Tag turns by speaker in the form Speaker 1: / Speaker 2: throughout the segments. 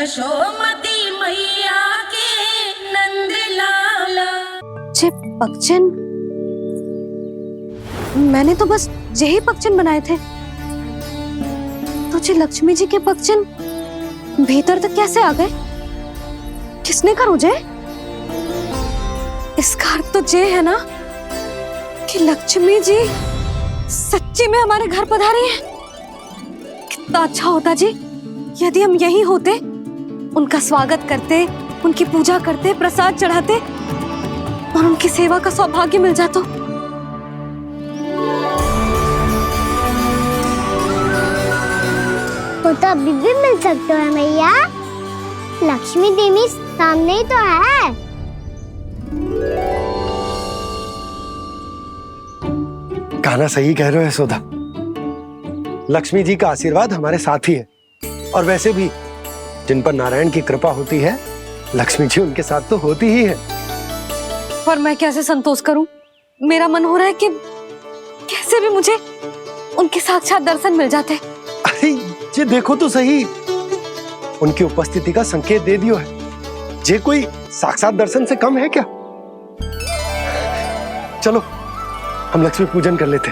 Speaker 1: यशोमती मैया के नंद लाला।
Speaker 2: जे पगचन, मैंने तो बस यही पगचन बनाए थे, तो जे लक्ष्मी जी के पगचन भीतर तक कैसे आ गए? किसने करो जे? इसका अर्थ तो ये है ना कि लक्ष्मी जी सच्ची में हमारे घर पधारी हैं। कितना अच्छा होता जी यदि हम यही होते, उनका स्वागत करते, उनकी पूजा करते, प्रसाद चढ़ाते और उनकी सेवा का सौभाग्य मिल जाता।
Speaker 3: तो अभी भी मिल सकते हैं मैया, लक्ष्मी देवी सामने ही तो है।
Speaker 4: कहना सही कह रहे हो यशोदा, लक्ष्मी जी का आशीर्वाद हमारे साथ ही है, और वैसे भी जिन पर नारायण की कृपा होती है, लक्ष्मी जी उनके साथ तो होती ही है।
Speaker 2: पर मैं कैसे संतोष करूं? मेरा मन हो रहा है कि कैसे भी मुझे उनके साक्षात दर्शन मिल जाते।
Speaker 4: अरे ये देखो तो सही, उनकी उपस्थिति का संकेत दे दियो है। ये कोई साक्षात दर्शन से कम है क्या? चलो हम लक्ष्मी पूजन कर लेते।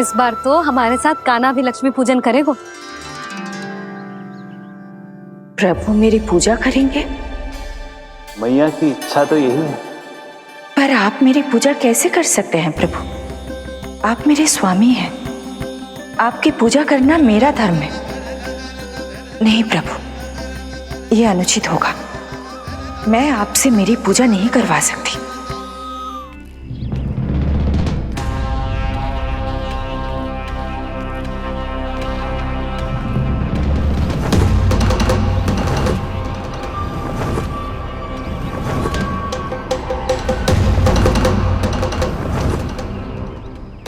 Speaker 2: इस बार तो हमारे साथ कान्हा भी लक्ष्मी पूजन करेगा।
Speaker 5: प्रभु मेरी पूजा करेंगे?
Speaker 6: मैया की इच्छा तो यही है।
Speaker 5: पर आप मेरी पूजा कैसे कर सकते हैं प्रभु? आप मेरे स्वामी हैं, आपकी पूजा करना मेरा धर्म है। नहीं प्रभु, यह अनुचित होगा। मैं आपसे मेरी पूजा नहीं करवा सकती।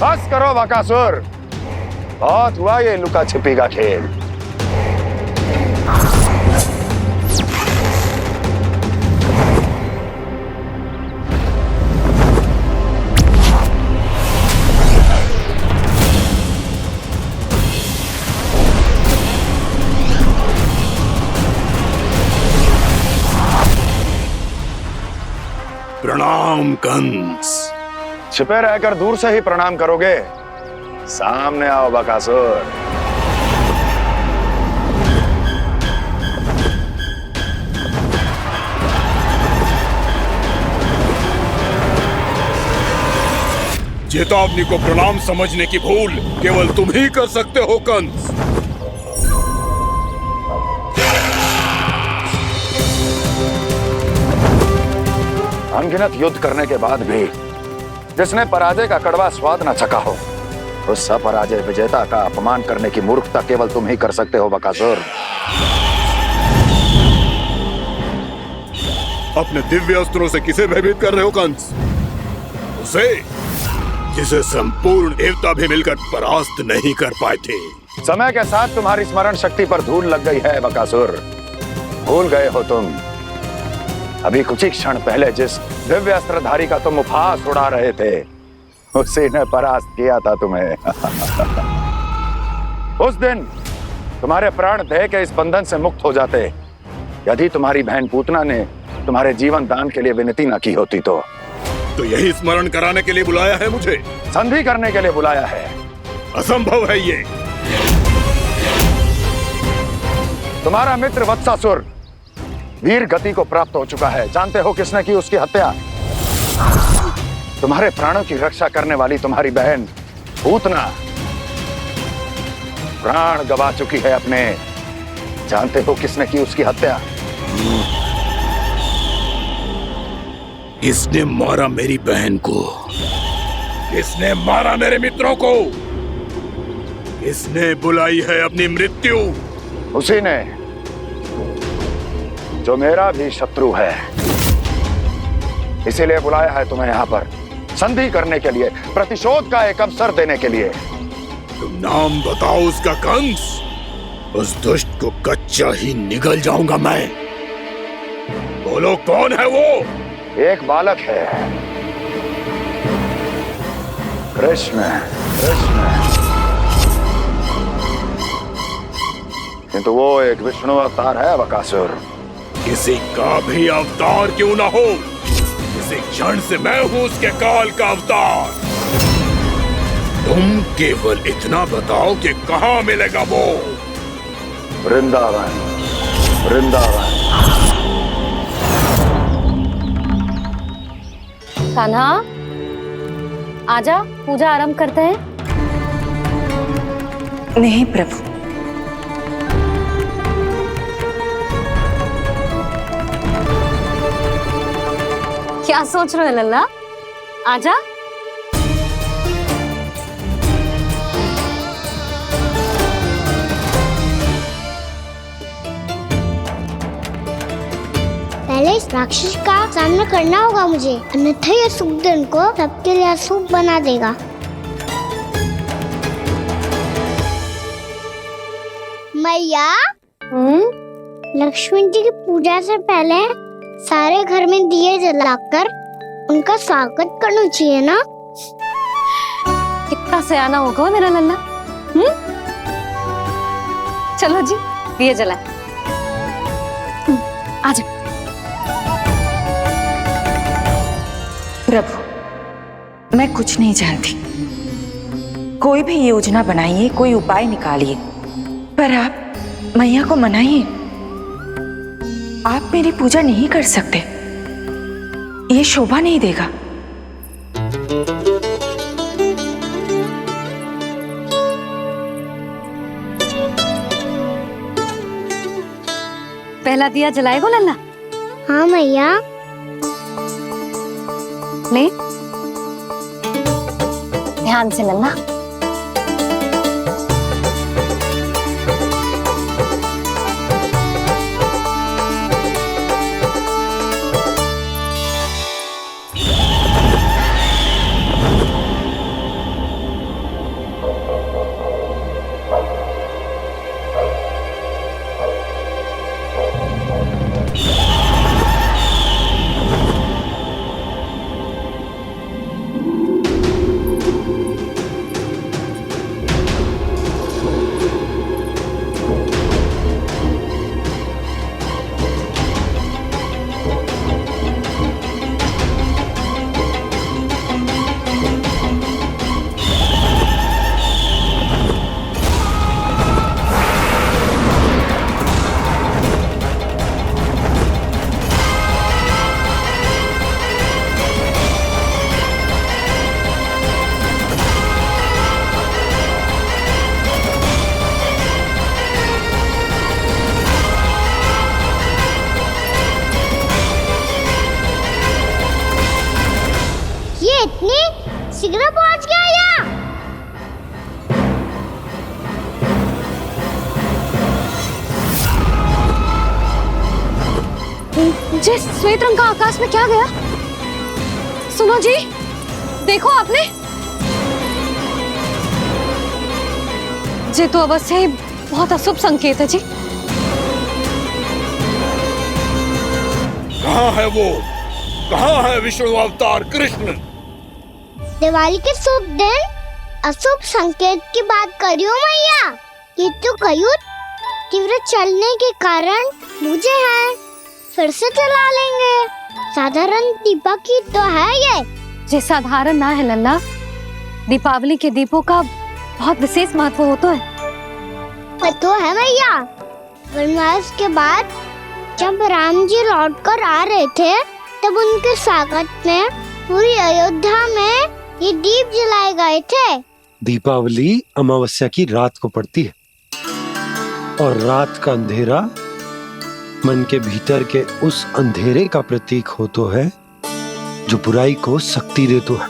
Speaker 7: बस करो बकासुर, बहुत हुआ ये लुका छिपी का खेल।
Speaker 8: प्रणाम कंस।
Speaker 7: छिपे रहकर दूर से ही प्रणाम करोगे? सामने आओ बकासुर।
Speaker 8: चेतावनी को प्रणाम समझने की भूल केवल तुम ही कर सकते हो कंस।
Speaker 7: अनगिनत युद्ध करने के बाद भी जिसने पराजय का कड़वा स्वाद न चखा हो, उस अपराजय विजेता का अपमान करने की मूर्खता केवल तुम ही कर सकते हो बकासुर।
Speaker 8: अपने दिव्य अस्त्रों से किसे भयभीत कर रहे हो कंस? उसे जिसे संपूर्ण देवता भी मिलकर परास्त नहीं कर पाए थे।
Speaker 7: समय के साथ तुम्हारी स्मरण शक्ति पर धूल लग गई है बकासुर। भूल गए हो तुम अभी कुछ ही क्षण पहले जिस दिव्य अस्त्रधारी का तुम उपहास उड़ा रहे थे, उसी ने परास्त किया था तुम्हें। उस दिन तुम्हारे प्राण देह के इस बंधन से मुक्त हो जाते यदि तुम्हारी बहन पूतना ने तुम्हारे जीवन दान के लिए विनती न की होती। तो
Speaker 8: यही स्मरण कराने के लिए बुलाया है मुझे?
Speaker 7: संधि करने के लिए बुलाया है।
Speaker 8: असंभव है ये।
Speaker 7: तुम्हारा मित्र वत्सासुर वीर गति को प्राप्त हो चुका है। जानते हो किसने की उसकी हत्या? तुम्हारे प्राणों की रक्षा करने वाली तुम्हारी बहन पूतना प्राण गवा चुकी है अपने। जानते हो किसने की उसकी हत्या?
Speaker 8: किसने मारा मेरी बहन को? किसने मारा मेरे मित्रों को? किसने बुलाई है अपनी मृत्यु?
Speaker 7: उसी ने जो मेरा भी शत्रु है। इसीलिए बुलाया है तुम्हें यहाँ पर संधि करने के लिए, प्रतिशोध का एक अवसर देने के लिए।
Speaker 8: तुम नाम बताओ उसका कंस। उस दुष्ट को कच्चा ही निगल जाऊंगा मैं। बोलो कौन है वो?
Speaker 7: एक बालक है, कृष्ण। कृष्ण किंतु वो एक विष्णु अवतार है बकासुर।
Speaker 8: किसी का भी अवतार क्यों ना हो, इसी क्षण से मैं हूं उसके काल का अवतार। तुम केवल इतना बताओ कि कहां मिलेगा वो।
Speaker 7: वृंदावन, वृंदावन।
Speaker 2: कान्हा, आजा, पूजा आरंभ करते हैं।
Speaker 5: नहीं प्रभु,
Speaker 2: क्या सोच रहे हो लल्ला? आजा।
Speaker 3: पहले इस राक्षस का सामना करना होगा मुझे, अन्यथा ये शुभ दिन को सबके लिए अशुभ बना देगा। मैया, लक्ष्मी जी की पूजा से पहले सारे घर में दिए जलाकर उनका स्वागत करना चाहिए ना।
Speaker 2: कितना सयाना होगा मेरा लल्ला। चलो जी, दिए जलाए। आजा।
Speaker 5: प्रभु, मैं कुछ नहीं जानती। कोई भी योजना बनाइए, कोई उपाय निकालिए, पर आप मैया को मनाइए। आप मेरी पूजा नहीं कर सकते, ये शोभा नहीं देगा।
Speaker 2: पहला दिया जलाएगो लल्ला?
Speaker 3: हाँ मैया।
Speaker 2: ले, ध्यान से लल्ला।
Speaker 3: इतनी शीघ्र पहुंच गया यहाँ?
Speaker 2: जे श्वेत रंग का आकाश में क्या गया? सुनो जी, देखो आपने, जे तो अवश्य ही बहुत अशुभ संकेत है जी।
Speaker 8: कहाँ है वो? कहाँ है विष्णु अवतार कृष्ण?
Speaker 3: दिवाली के शुभ दिन अशुभ संकेत की बात करियो मैया। ये तो कयूत तीव्र चलने के कारण मुझे है, फिर से चला लेंगे। साधारण दीपक ही तो है ये
Speaker 2: साधारण ना है लल्ला, दीपावली के दीपों का बहुत विशेष महत्व होता है।
Speaker 3: तो है मैया, वनवास के बाद जब राम जी लौटकर आ रहे थे तब उनके स्वागत में पूरी अयोध्या में ये दीप जलाए गए थे।
Speaker 4: दीपावली अमावस्या की रात को पड़ती है और रात का अंधेरा मन के भीतर के उस अंधेरे का प्रतीक होता है जो बुराई को शक्ति देता है।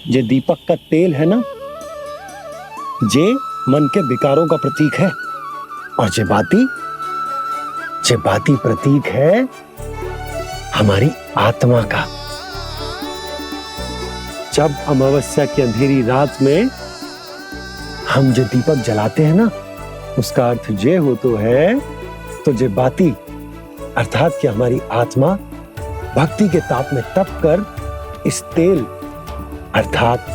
Speaker 4: ये दीपक का तेल है ना, जे मन के विकारों का प्रतीक है, और जे बाती प्रतीक है हमारी आत्मा का। जब अमावस्या की अंधेरी रात में हम जो दीपक जलाते हैं ना, उसका अर्थ जे हो तो है, तो जे बाती अर्थात कि हमारी आत्मा भक्ति के ताप में तप कर इस तेल अर्थात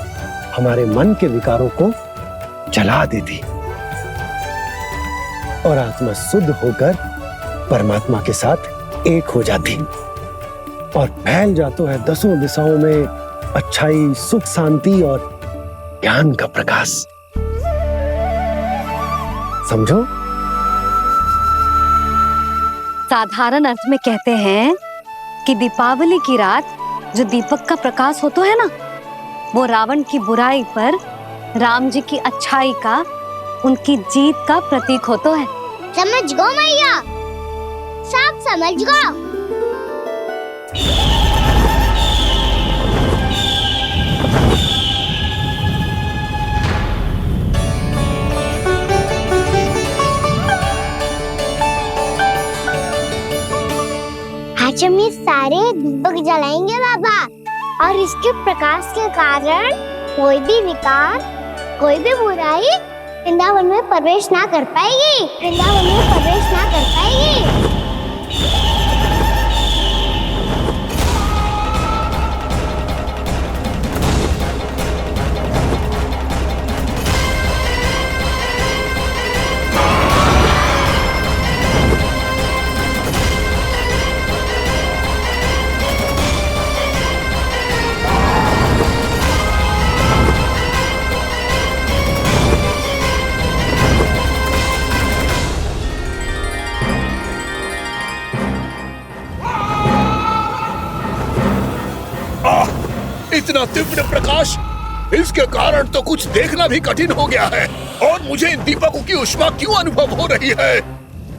Speaker 4: हमारे मन के विकारों को जला देती और आत्मा शुद्ध होकर परमात्मा के साथ एक हो जाती और फैल जाता है दसों दिशाओं में अच्छाई, सुख, शांति और ज्ञान का प्रकाश। समझो?
Speaker 2: साधारण अर्थ में कहते हैं कि दीपावली की रात जो दीपक का प्रकाश होता है ना, वो रावण की बुराई पर राम जी की अच्छाई का, उनकी जीत का प्रतीक होता है।
Speaker 3: समझ गो मैया, सब समझ गो। आज हम ये सारे दीपक जलाएंगे बाबा, और इसके प्रकाश के कारण कोई भी विकार, कोई भी बुराई वृंदावन में प्रवेश ना कर पाएगी, वृंदावन में प्रवेश ना कर पाएगी।
Speaker 8: इतना तीव्र प्रकाश, इसके कारण तो कुछ देखना भी कठिन हो गया है। और मुझे इन दीपकों की उष्मा क्यों अनुभव हो रही है?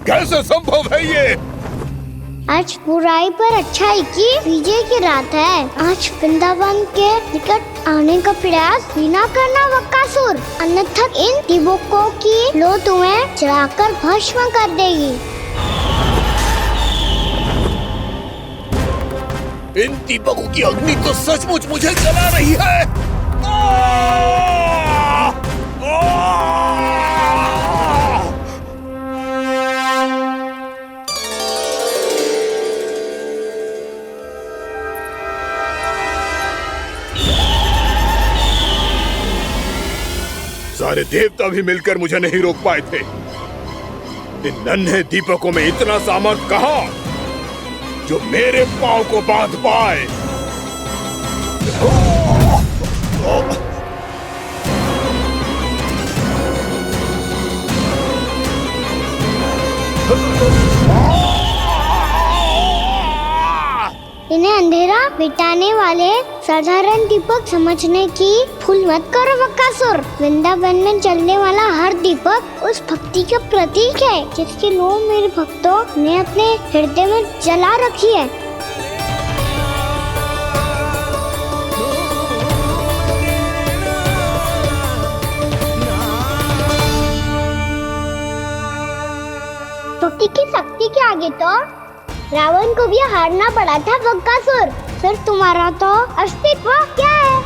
Speaker 8: कैसे संभव है ये?
Speaker 3: आज बुराई पर अच्छाई की विजय की रात है। आज वृंदावन के निकट आने का प्रयास भी ना करना बकासुर, अन्यथा इन दीपकों की लो तुम्हें जलाकर भस्म कर देगी।
Speaker 8: इन दीपकों की अग्नि तो सचमुच मुझे जला रही है। सारे देवता भी मिलकर मुझे नहीं रोक पाए थे। इन नन्हे दीपकों में इतना सामर्थ्य कहां जो मेरे पांव को बांध पाए।
Speaker 3: इन्हें अंधेरा मिटाने वाले साधारण दीपक समझने की भूल मत करो बकासुर। वृंदावन में जलने वाला हर दीपक उस भक्ति का प्रतीक है जिसकी लो मेरे भक्तों ने अपने हृदय में जला रखी है। भक्ति की शक्ति के आगे तो रावण को भी हारना पड़ा था बकासुर। फिर तुम्हारा तो अस्तित्व क्या है?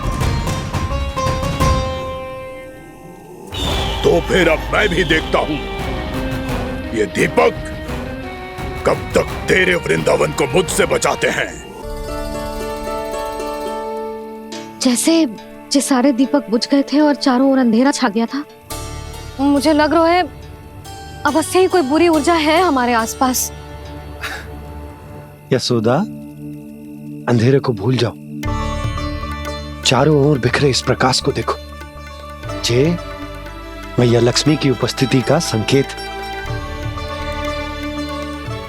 Speaker 8: तो फिर अब मैं भी देखता हूँ ये दीपक कब तक तेरे वृंदावन को मुझसे बचाते हैं।
Speaker 2: जैसे ये सारे दीपक बुझ गए थे और चारों ओर अंधेरा छा गया था, मुझे लग रहा है अवश्य ही कोई बुरी ऊर्जा है हमारे आसपास।
Speaker 4: यशोदा, अंधेरे को भूल जाओ, चारों ओर बिखरे इस प्रकाश को देखो। जे मैया लक्ष्मी की उपस्थिति का संकेत,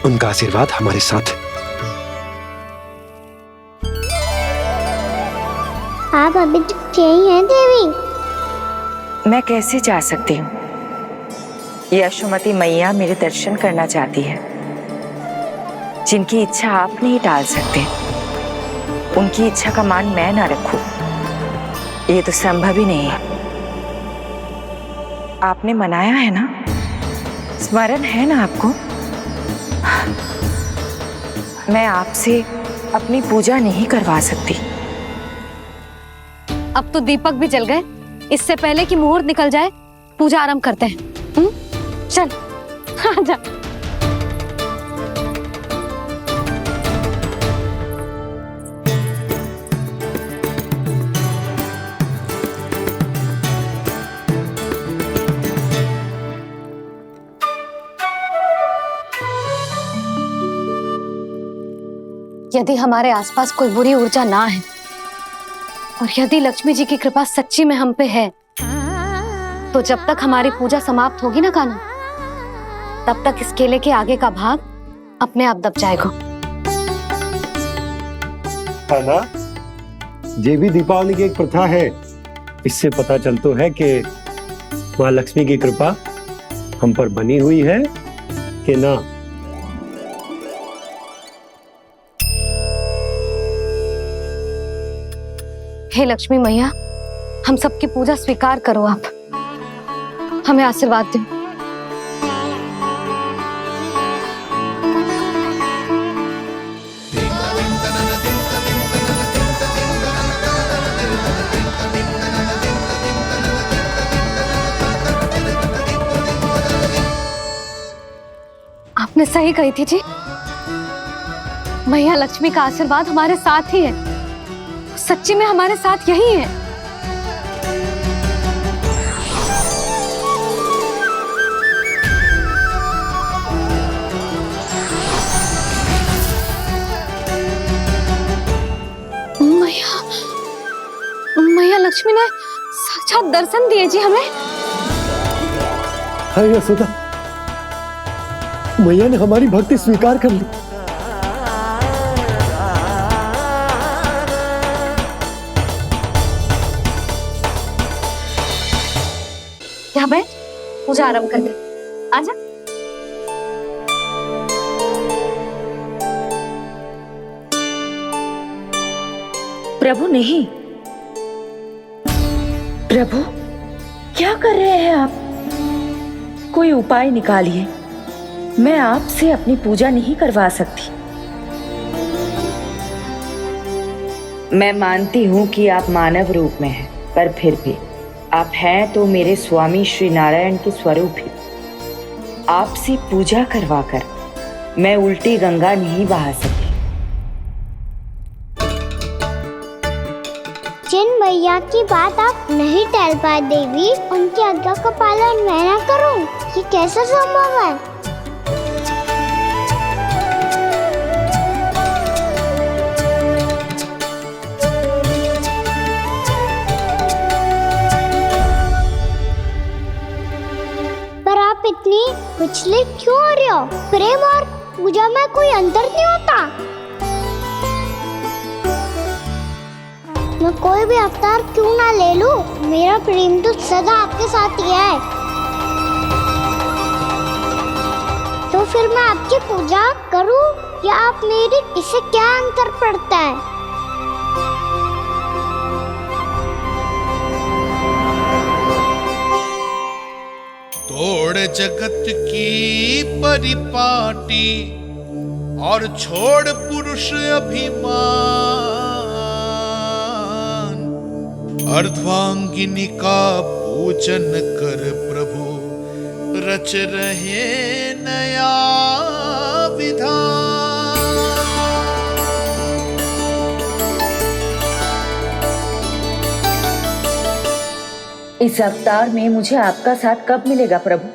Speaker 4: उनका आशीर्वाद हमारे साथ है।
Speaker 3: आप अभी तक यही हैं देवी?
Speaker 5: मैं कैसे जा सकती हूँ? यशोमती मैया मेरे दर्शन करना चाहती है। जिनकी इच्छा आप नहीं टाल सकते, उनकी इच्छा का मान मैं ना रखूं, ये तो संभव ही नहीं है। आपने मनाया है ना, स्मरण है ना आपको? मैं आपसे अपनी पूजा नहीं करवा सकती।
Speaker 2: अब तो दीपक भी जल गए, इससे पहले कि मुहूर्त निकल जाए पूजा आरंभ करते हैं। चल आजा। यदि हमारे आसपास कोई बुरी ऊर्जा ना है और यदि लक्ष्मी जी की कृपा सच्ची में हम पे है, तो जब तक हमारी पूजा समाप्त होगी ना कान्हा, तब तक इस केले के आगे का भाग अपने आप दब जाएगा।
Speaker 4: है ना? ये भी दीपावली की एक प्रथा है। इससे पता चलता है कि माँ लक्ष्मी की कृपा हम पर बनी हुई है कि ना।
Speaker 2: हे लक्ष्मी मैया, हम सबकी पूजा स्वीकार करो, आप हमें आशीर्वाद दो। आपने सही कही थी जी, मैया लक्ष्मी का आशीर्वाद हमारे साथ ही है, सच्ची में हमारे साथ यही है। मैया लक्ष्मी ने साक्षात दर्शन दिए जी हमें।
Speaker 4: हाय यशोदा, मैया ने हमारी भक्ति स्वीकार कर ली।
Speaker 2: यहाँ बैठ, पूजा आरंभ कर दे। आजा।
Speaker 5: प्रभु नहीं, प्रभु क्या कर रहे हैं आप? कोई उपाय निकालिए, मैं आपसे अपनी पूजा नहीं करवा सकती। मैं मानती हूँ कि आप मानव रूप में हैं, पर फिर भी आप हैं तो मेरे स्वामी श्री नारायण के स्वरूप ही। आपसे पूजा करवाकर मैं उल्टी गंगा नहीं बहा सकी।
Speaker 3: जिन मैया की बात आप नहीं टाल पाए देवी, उनकी आज्ञा का पालन मैं ना करूं, ये कैसे संभव है? पर आप इतनी विचलित क्यों हो रहे हो? प्रेम और पूजा में कोई अंतर नहीं होता। मैं कोई भी अवतार क्यों ना ले लूं, मेरा प्रेम तो सदा आपके साथ ही है। तो फिर मैं आपकी पूजा करूं या आप मेरी, इससे क्या अंतर पड़ता है?
Speaker 9: तोड़ जगत की परिपाटी और छोड़ पुरुष अभिमान, अर्धांगिनी का पूजन कर प्रभु, रच रहे नया विधान।
Speaker 5: इस अवतार में मुझे आपका साथ कब मिलेगा प्रभु?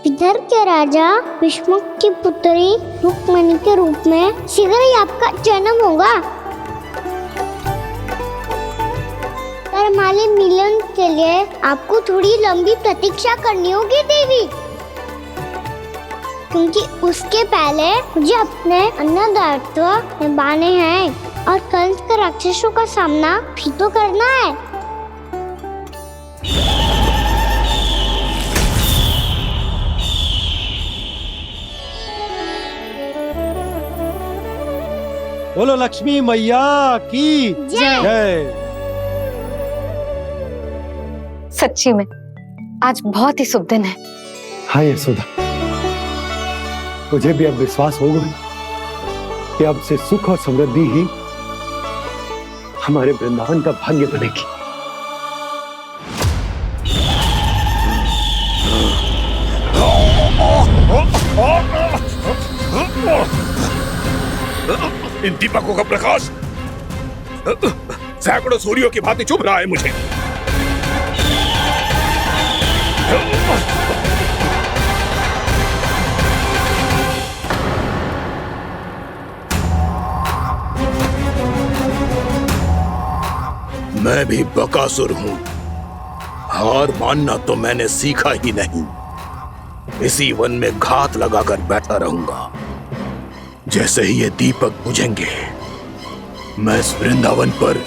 Speaker 3: इधर के राजा भीष्मक की पुत्री रुक्मणी के रूप में शीघ्र ही आपका जन्म होगा। हमारे मिलन के लिए आपको थोड़ी लंबी प्रतीक्षा करनी होगी देवी, क्योंकि उसके पहले मुझे अपने अन्य दायित्व निभाने हैं और कंस के राक्षसों का सामना भी तो करना है।
Speaker 4: बोलो लक्ष्मी मैया की जय।
Speaker 2: सच्ची में आज बहुत ही शुभ दिन है।
Speaker 4: हाँ यशोदा, मुझे भी अब विश्वास हो गया कि अब से सुख और समृद्धि ही हमारे वृंदावन का भाग्य बनेगी।
Speaker 8: इन दीपकों का प्रकाश सैकड़ों सूर्यों की भांति चुभ रहा है मुझे। मैं भी बकासुर हूं। हार मानना तो मैंने सीखा ही नहीं। इसी वन में घात लगाकर बैठा रहूंगा। जैसे ही ये दीपक बुझेंगे, मैं इस वृंदावन पर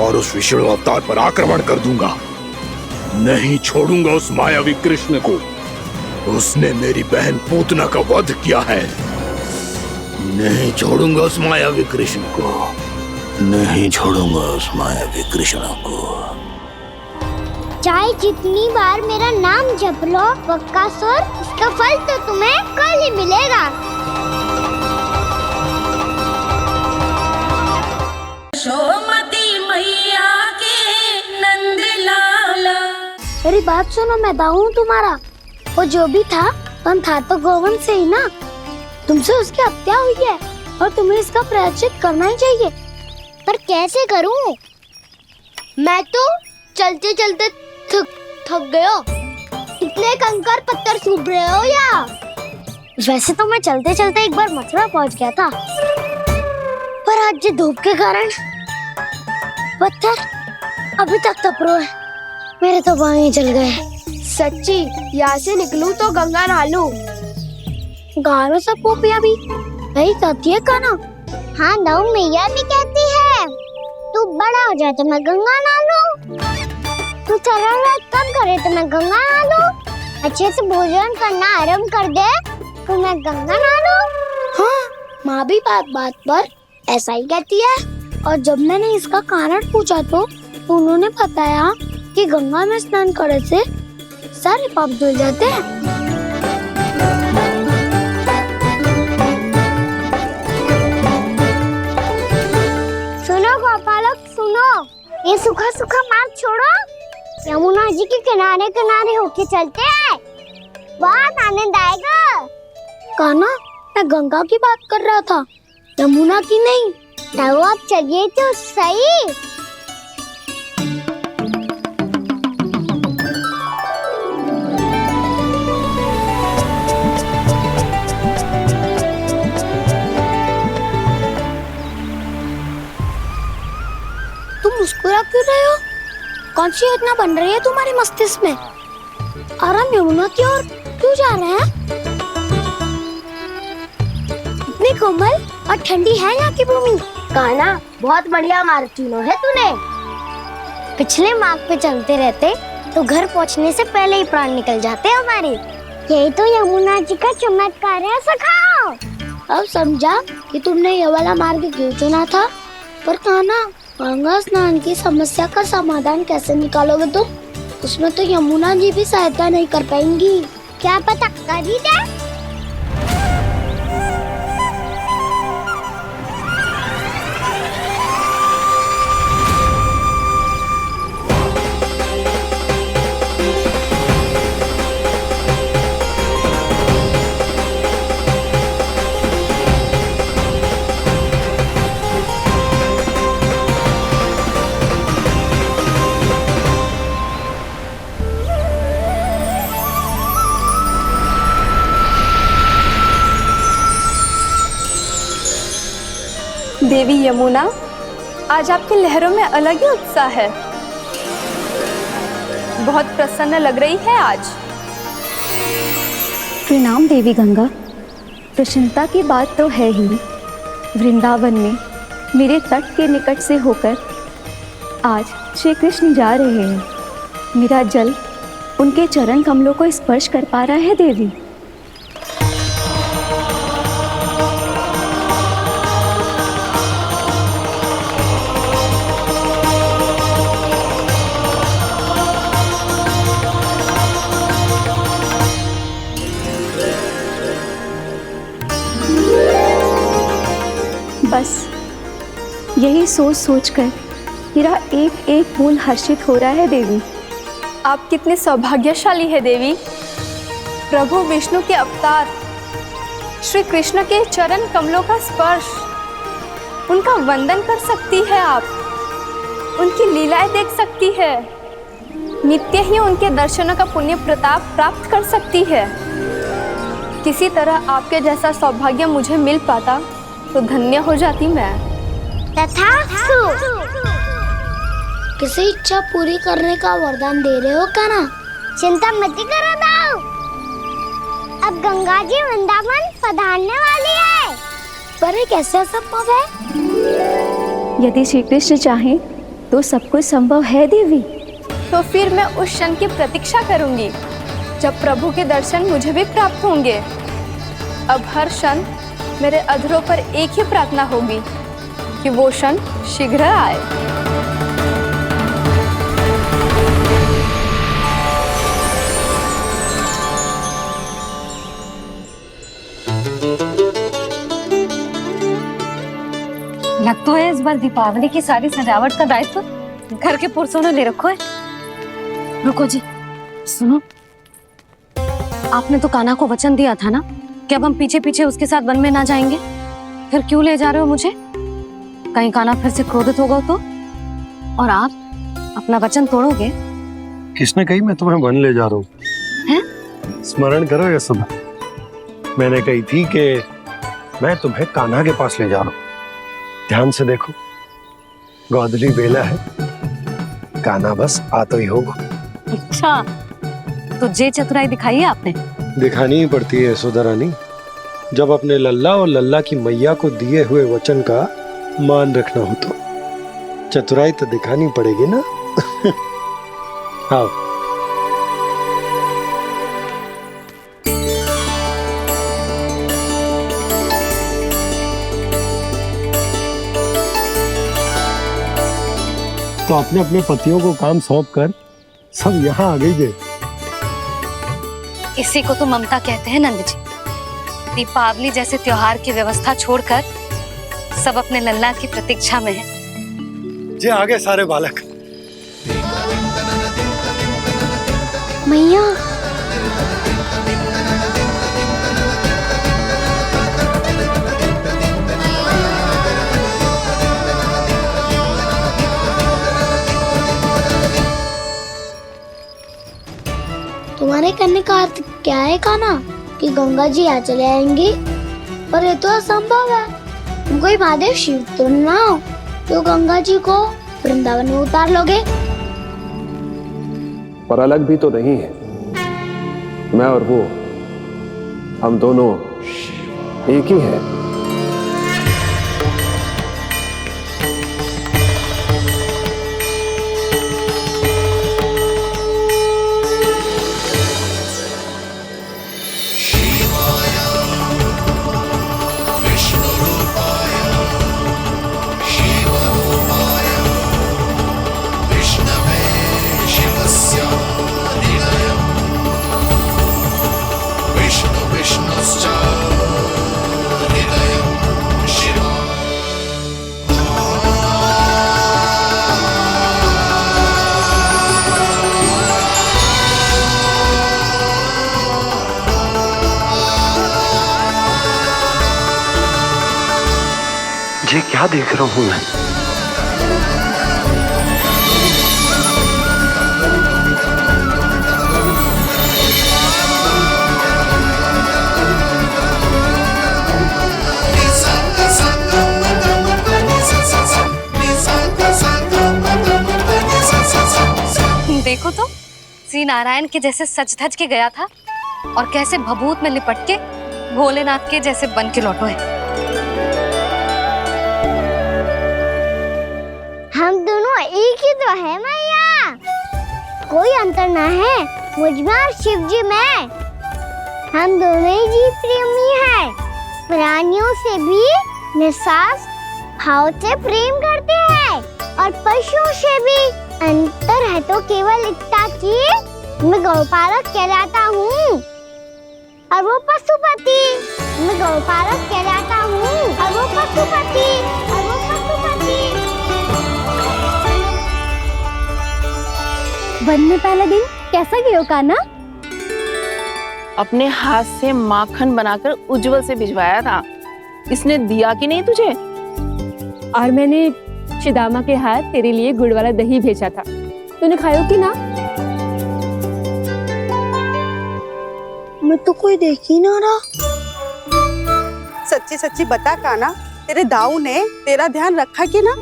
Speaker 8: और उस विष्णु अवतार पर आक्रमण कर दूंगा। नहीं छोड़ूंगा उस मायावी कृष्ण को। उसने मेरी बहन पूतना का वध किया है। नहीं छोड़ूंगा उस मायावी कृष्ण को। नहीं छोड़ूंगा उस मायावी कृष्ण को।
Speaker 3: चाहे जितनी बार मेरा नाम जप लो बकासुर, इसका फल तो तुम्हें कल ही मिलेगा।
Speaker 1: यशोमती मैया के नंद लाला।
Speaker 3: मेरी बात सुनो, मैं दाऊ तुम्हारा। वो जो भी था तो गोवन से ही ना। तुमसे उसकी हत्या हुई है और तुम्हें इसका प्रायश्चित करना ही चाहिए। पर कैसे करूं? मैं तो चलते चलते थक गया। इतने कंकर पत्थर सूख रहे हो या? वैसे तो मैं चलते चलते एक बार मथुरा पहुंच गया था, पर आज धूप के कारण पत्थर अभी तक तप रहे हैं। मेरे तो बाएं जल गए। सच्ची, यहाँ से निकलूं तो गंगा नहा लूं। गारों सब पोपिया भी यही कहती है काना। हाँ, नौ मैया भी कहती है तू बड़ा हो जाए तो मैं गंगा नहा लूं, तू चरण कम करे तो मैं गंगा नहा लूं, अच्छे से भोजन करना आरंभ कर दे तो मैं गंगा नहा लूं। हाँ, माँ भी बात बात पर ऐसा ही कहती है। और जब मैंने इसका कारण पूछा तो उन्होंने बताया कि गंगा में स्नान करने से सारे पाप धुल जाते हैं। सुनो गोपालक सुनो, ये सूखा सूखा मार्ग छोड़ो, यमुना जी के किनारे किनारे होके चलते हैं, बहुत आनंद आएगा। कान्हा, मैं गंगा की बात कर रहा था, यमुना की नहीं। तो आप चलिए तो सही। तुम मुस्कुरा क्यों रहे हो? कौन सी योजना बन रही है तुम्हारे मस्तिष्क में? और हम यमुना की ओर क्यों जा रहे हैं? इतनी कोमल और ठंडी है यहाँ की भूमि। कान्हा, बहुत बढ़िया मार्ग चुना है तूने। पिछले मार्ग पे चलते रहते तो घर पहुँचने से पहले ही प्राण निकल जाते हमारे। यही तो यमुना जी का चमत्कार है सखा। अब समझा कि तुमने ये वाला मार्ग क्यों चुना था। पर कान्हा, गंगा स्नान की समस्या का समाधान कैसे निकालोगे तुम? उसमें तो यमुना जी भी सहायता नहीं कर पाएंगी। क्या पता कर ही दे।
Speaker 2: देवी यमुना, आज आपकी लहरों में अलग ही उत्साह है। बहुत प्रसन्न लग रही है आज।
Speaker 10: प्रणाम देवी गंगा। प्रसन्नता की बात तो है ही। वृंदावन में मेरे तट के निकट से होकर आज श्री कृष्ण जा रहे हैं। मेरा जल उनके चरण कमलों को स्पर्श कर पा रहा है देवी। बस यही सोच सोचकर मेरा एक एक मूल हर्षित हो रहा है देवी।
Speaker 2: आप कितने सौभाग्यशाली है देवी। प्रभु विष्णु के अवतार श्री कृष्ण के चरण कमलों का स्पर्श, उनका वंदन कर सकती है आप, उनकी लीलाएं देख सकती है, नित्य ही उनके दर्शनों का पुण्य प्रताप प्राप्त कर सकती है। किसी तरह आपके जैसा सौभाग्य मुझे मिल पाता तो धन्य हो जाती मैं।
Speaker 3: तथास्तु। किसी इच्छा पूरी करने का वरदान दे रहे हो कान्हा? चिंता मत करो दाऊ, अब गंगा जी वृंदावन पधारने वाली है। पर ये कैसे संभव है?
Speaker 10: यदि श्री कृष्ण चाहें तो सब कुछ संभव है देवी।
Speaker 2: तो फिर मैं उस क्षण की प्रतीक्षा करूंगी जब प्रभु के दर्शन मुझे भी प्राप्त होंगे। अब हर क्षण मेरे अधरों पर एक ही प्रार्थना होगी कि वो क्षण शीघ्र आए। लग तो है इस बार दीपावली की सारी सजावट का दायित्व घर के पुरुषों ने ले रखो है। रुको जी, सुनो, आपने तो कान्हा को वचन दिया था ना कि अब हम पीछे पीछे उसके साथ वन में ना जाएंगे, फिर क्यों ले जा रहे हो मुझे? कहीं कान्हा फिर से क्रोधित होगा तो? और आप अपना वचन तोड़ोगे?
Speaker 4: किसने कही मैं तुम्हें वन ले जा रहा हूँ? स्मरण करो यशोदा, मैंने कही थी कि मैं तुम्हें कान्हा के पास ले जा रहा हूँ। ध्यान से देखो, गोदली बेला है, कान्हा बस आ तो ही होगा।
Speaker 2: अच्छा, तो जे चतुराई दिखाई है आपने?
Speaker 4: दिखानी ही पड़ती है यशोदा रानी, जब अपने लल्ला और लल्ला की मैया को दिए हुए वचन का मान रखना हो तो चतुराई तो दिखानी पड़ेगी ना। आओ। तो अपने अपने पतियों को काम सौंप कर सब यहाँ आ गई।
Speaker 2: इसी को तो ममता कहते हैं नंद जी। दीपावली जैसे त्योहार की व्यवस्था छोड़कर सब अपने लल्ला की प्रतीक्षा में हैं।
Speaker 4: जे आगे सारे बालक।
Speaker 3: मैया, तुम्हारे कहने का अर्थ क्या है कान्हा? कि गंगा जी यहाँ चले आएंगे? पर ये तो असंभव है। तुम कोई महादेव शिव तो ना हो तो गंगा जी को वृंदावन में उतार लोगे?
Speaker 6: पर अलग भी तो नहीं है, मैं और वो, हम दोनों एक ही हैं।
Speaker 4: ये क्या देख रहा हूँ मैं?
Speaker 2: देखो तो, श्री नारायण के जैसे सज धज के गया था और कैसे भभूत में लिपट के भोलेनाथ के जैसे बन के लौटो है।
Speaker 3: हम दोनों एक ही तो है मैया, कोई अंतर ना है मुझ में और शिव जी में। हम दोनों ही जीव प्रेमी हैं, प्राणियों से भी निस्वार्थ भाव से प्रेम करते हैं और पशुओं से भी। अंतर है तो केवल इतना कि मैं गौपालक कहलाता हूँ और वो पशुपति। मैं गौपालक कहलाता हूँ और वो पशुपति।
Speaker 10: वन में पहला दिन कैसा गया कान्हा?
Speaker 11: अपने हाथ से माखन बनाकर उज्जवल से भिजवाया था, इसने दिया कि नहीं तुझे?
Speaker 10: और मैंने शिदामा के हाथ तेरे लिए गुड़ वाला दही भेजा था, तूने खाया कि ना?
Speaker 3: मैं तो कोई देख ही ना रहा।
Speaker 12: सच्ची सच्ची बता कान्हा, तेरे दाऊ ने तेरा ध्यान रखा कि ना?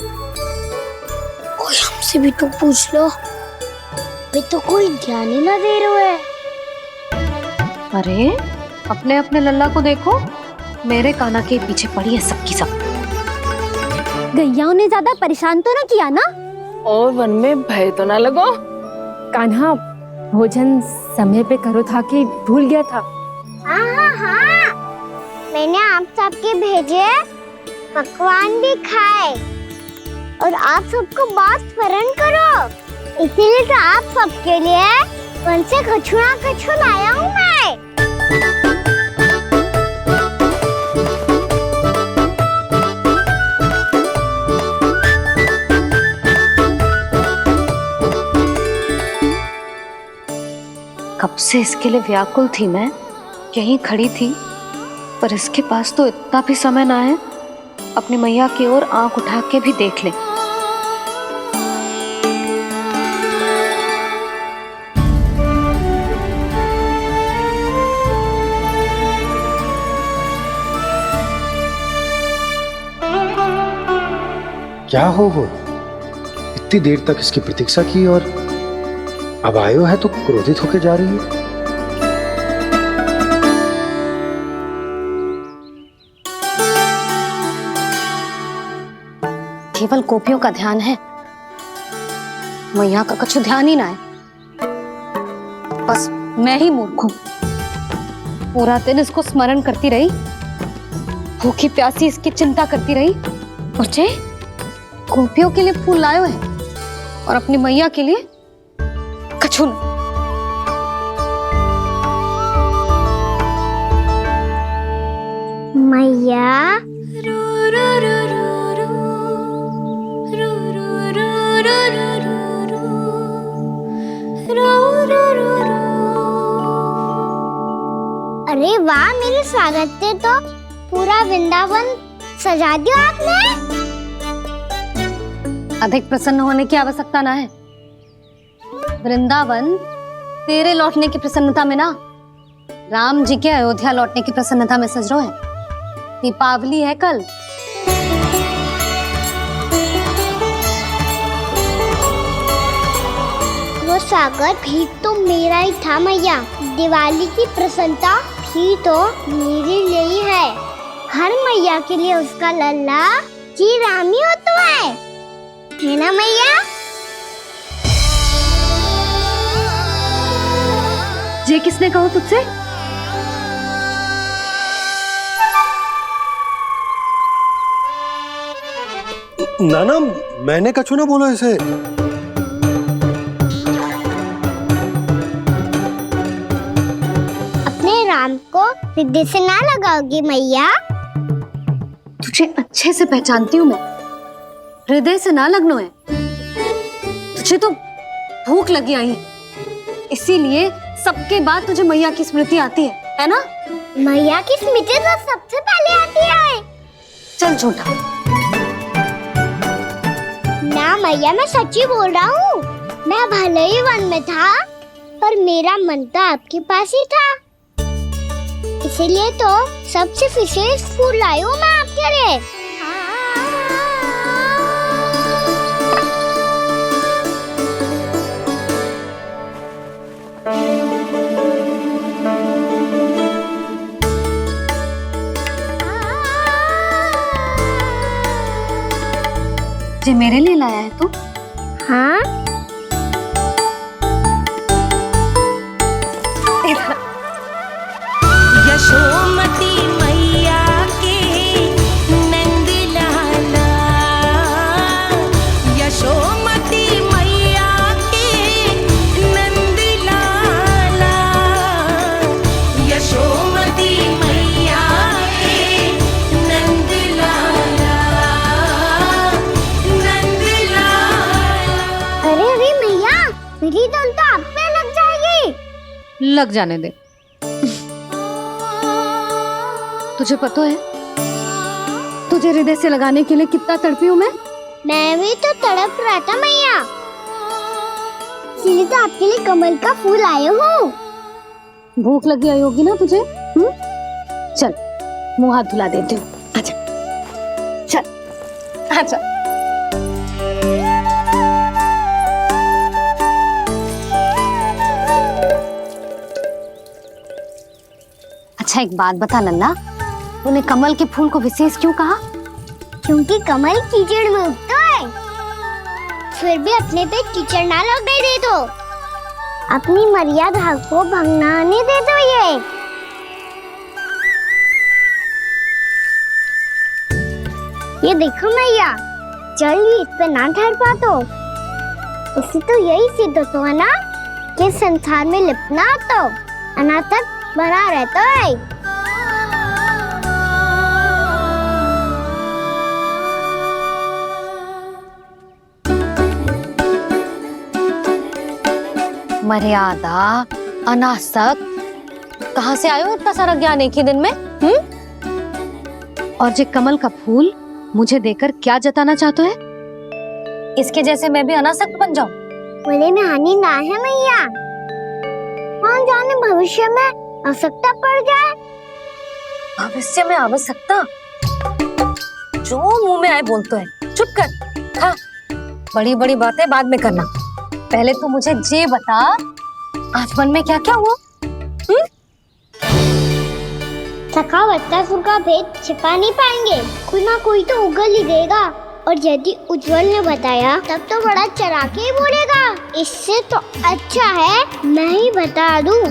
Speaker 3: कोई हमसे से भी तो पूछ लो। वे तो कोई ध्यान ही ना दे रहे है।
Speaker 2: अरे अपने अपने लल्ला को देखो, मेरे कान्हा के पीछे पड़ी है सबकी सब।
Speaker 10: गैयाओं ने ज्यादा परेशान तो ना किया ना?
Speaker 11: और वन में भय तो ना लगो।
Speaker 10: कान्हा भोजन समय पे करो था कि भूल गया था?
Speaker 3: हाँ, मैंने आप सबके भेजे पकवान भी खाए और आप सबको बात स्मरण करो, इसीलिए तो आप सबके लिए वन से कछुआ लाया हूँ मैं।
Speaker 2: कब से इसके लिए व्याकुल थी मैं, यहीं खड़ी थी, पर इसके पास तो इतना भी समय ना है अपनी मैया की ओर आंख उठा के भी देख ले।
Speaker 4: क्या हो इतनी देर तक इसकी प्रतीक्षा की और अब आयो है तो क्रोधित होकर जा रही है।
Speaker 2: केवल गोपियों का ध्यान है, मैया का कुछ ध्यान ही ना है। बस मैं ही मूर्ख हूं, पूरा दिन इसको स्मरण करती रही, भूखी प्यासी इसकी चिंता करती रही, और जे गोपियों के लिए फूल लायो है और अपनी मैया के लिए कछु न।
Speaker 3: मैया अरे वाह, मेरे स्वागत पे तो पूरा वृंदावन सजा दिया आपने।
Speaker 2: अधिक प्रसन्न होने की आवश्यकता ना है। वृंदावन तेरे लौटने की प्रसन्नता में ना, राम जी के अयोध्या लौटने की प्रसन्नता में सज रहे हैं। दीपावली है कल।
Speaker 3: वो स्वागत भी तो मेरा ही था मैया। दिवाली की प्रसन्नता भी तो मेरे लिए ही है। हर मैया के लिए उसका लल्ला जी राम ही होता है ना मैया?
Speaker 2: ये किसने कहा तुझसे?
Speaker 4: नाना, मैंने कछु ना बोला इसे।
Speaker 3: अपने राम को हृदय से ना लगाओगी मैया?
Speaker 2: तुझे अच्छे से पहचानती हूँ मैं, हृदय से ना लगनो है। तुझे तो भूख लगी आई है, इसीलिए सबके बाद तुझे मैया की स्मृति आती है ना?
Speaker 3: मैया की स्मृति तो सबसे पहले आती है।
Speaker 2: चल छोटा।
Speaker 3: ना मैया, मैं सच्ची बोल रहा हूँ। मैं भले ही वन में था, पर मेरा मन तो आपके पास ही था। इसीलिए तो सबसे विशेष फूल लाई हूँ मैं आपके लिए।
Speaker 2: ये मेरे लिए लाया है तू?
Speaker 3: हाँ,
Speaker 1: यशोमती मैया के नंद लाला, यशोमती मैया के नंद लाला, यशोमती मैया के नंद लाला, नंद लाला।
Speaker 3: अरे मैया, मेरी धुन तो आप पे लग जाएगी।
Speaker 2: लग जाने दे। तुझे पता है तुझे हृदय से लगाने के लिए कितना तड़पी हूँ मैं?
Speaker 3: मैं भी तो तड़प रहा था मैया, इसलिए तो आपके लिए कमल का फूल आए हूँ।
Speaker 2: भूख लगी आई होगी ना तुझे? चल मुंह हाथ धुला देती हूँ, आजा। चल आजा। अच्छा एक बात बता लल्ला, तूने कमल के फूल को विशेष क्यों कहा?
Speaker 3: क्योंकि कमल कीचड़ में उगता है। फिर भी अपने पे कीचड़ ना लगने दे दो, अपनी मर्यादा को भंगना नहीं दे दो। ये देखो मैया, जल्दी इस पे ना ठहर पा तो उससे तो यही सिद्ध होता है ना कि संसार में लिपना तो अनाथ तक बना रहता है।
Speaker 2: मर्यादा, अनासक, कहाँ से आयो इतना सारा ज्ञान एक ही दिन में? और जे कमल का फूल मुझे देकर क्या जताना चाहते है? इसके जैसे मैं भी अनासक्त बन जाऊं?
Speaker 3: बोले में हानि ना है मैया, कौन जाने भविष्य में आवश्यकता पड़ जाए।
Speaker 2: भविष्य में आवश्यकता? जो मुंह में आए बोलते हैं, चुप कर। हाँ, बड़ी बड़ी बातें बाद में करना, पहले तो मुझे ये बता आज मन में क्या क्या हुआ?
Speaker 3: सखावत्तासुर का भेद छिपा नहीं पाएंगे, कोई ना कोई तो उगल ही देगा। और यदि उज्जवल ने बताया तब तो बड़ा चढ़ा के ही बोलेगा। इससे तो अच्छा है मैं ही बता दूं।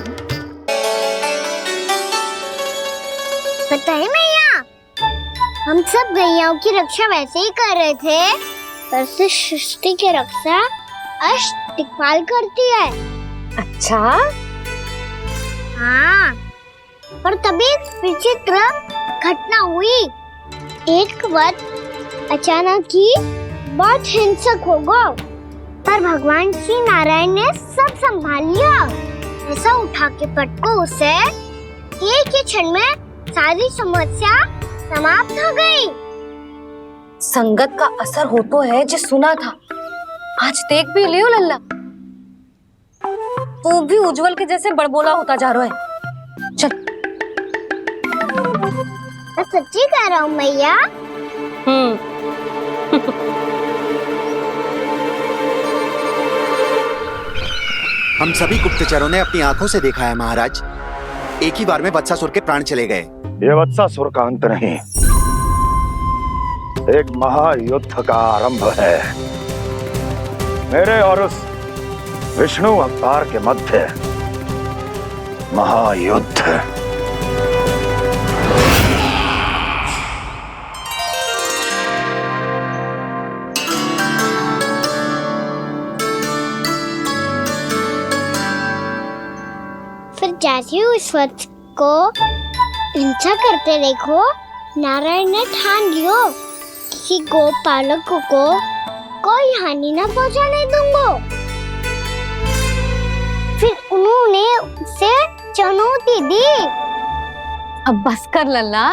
Speaker 3: पता है मैया, हम सब गैयाओं की रक्षा वैसे ही कर रहे थे, पर से सृष्टि की रक्षा अष्ट दिक्पाल करती है।
Speaker 2: अच्छा?
Speaker 3: हाँ, पर तभी विचित्र घटना हुई। एक वक्त अचानक ही बहुत हिंसक हो गया, पर भगवान श्री नारायण ने सब संभाल लिया। ऐसा उठा के पटको उसे, एक ही क्षण में सारी समस्या समाप्त हो गई।
Speaker 2: संगत का असर हो तो है जो सुना था, आज देख भी लियो लल्ला, तू भी उज्जवल के जैसे बड़बोला होता जा रहा है। चल।
Speaker 3: मैं सच्ची कह रहा हूँ मैया।
Speaker 12: हम सभी गुप्तचरों ने अपनी आंखों से देखा है महाराज, एक ही बार में वत्सासुर के प्राण चले गए।
Speaker 7: ये वत्सासुर का अंत नहीं, एक महायुद्ध का आरंभ है। मेरे और उस विष्णु अवतार के मध्य महायुद्ध।
Speaker 3: फिर जैसे ही उस वक्त को हिंसा करते देखो, नारायण ने ठान लियो किसी गोपालक को कोई हानि न पहुंचाने दूंगा। फिर उन्होंने उसे चुनौती दी।
Speaker 2: अब बस कर लल्ला,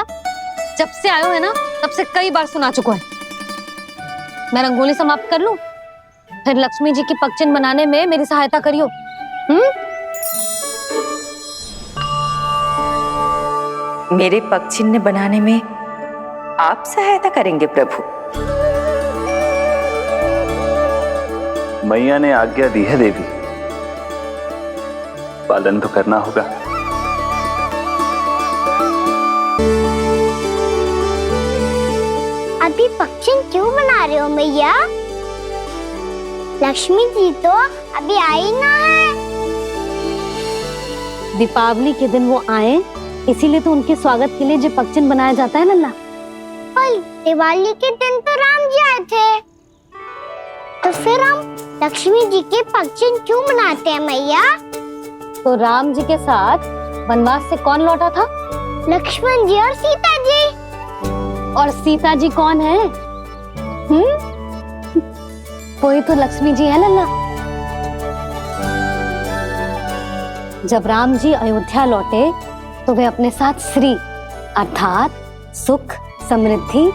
Speaker 2: जब से आयो है ना तब से कई बार सुना चुका है। मैं रंगोली समाप्त कर लूं, फिर लक्ष्मी जी की पगचिन बनाने में मेरी सहायता करियो।
Speaker 5: मेरे पग चिन्ह बनाने में आप सहायता करेंगे प्रभु?
Speaker 13: मैया ने आज्ञा दी है देवी, पालन तो करना होगा।
Speaker 3: अभी पगचिन क्यों बना रहे हो मैया? लक्ष्मी जी तो अभी आई ना है।
Speaker 2: दीपावली के दिन वो आए, इसीलिए तो उनके स्वागत के लिए जो पगचिन बनाया जाता है लल्ला।
Speaker 3: पर दिवाली के दिन तो राम जी आए थे, तो फिर हम लक्ष्मी जी के पगचिन क्यों बनाते हैं मैया?
Speaker 2: तो राम जी के साथ वनवास से कौन लौटा था?
Speaker 3: लक्ष्मण जी और सीता जी।
Speaker 2: और सीता जी कौन है? वही तो लक्ष्मी जी है लल्ला। जब राम जी अयोध्या लौटे तो वे अपने साथ श्री अर्थात सुख, समृद्धि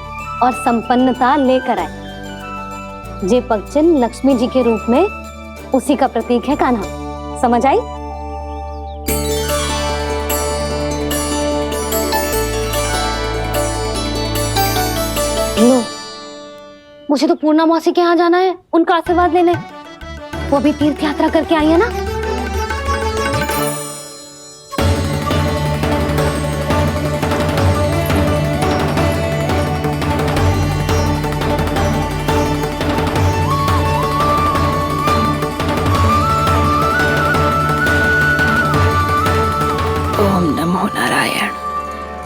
Speaker 2: और संपन्नता लेकर आए। जे पगचिन लक्ष्मी जी के रूप में उसी का प्रतीक है कान्हा। समझ आई? लो, मुझे तो पूर्णा मौसी के यहाँ जाना है, उनका आशीर्वाद लेने। वो भी तीर्थ यात्रा करके आई है ना।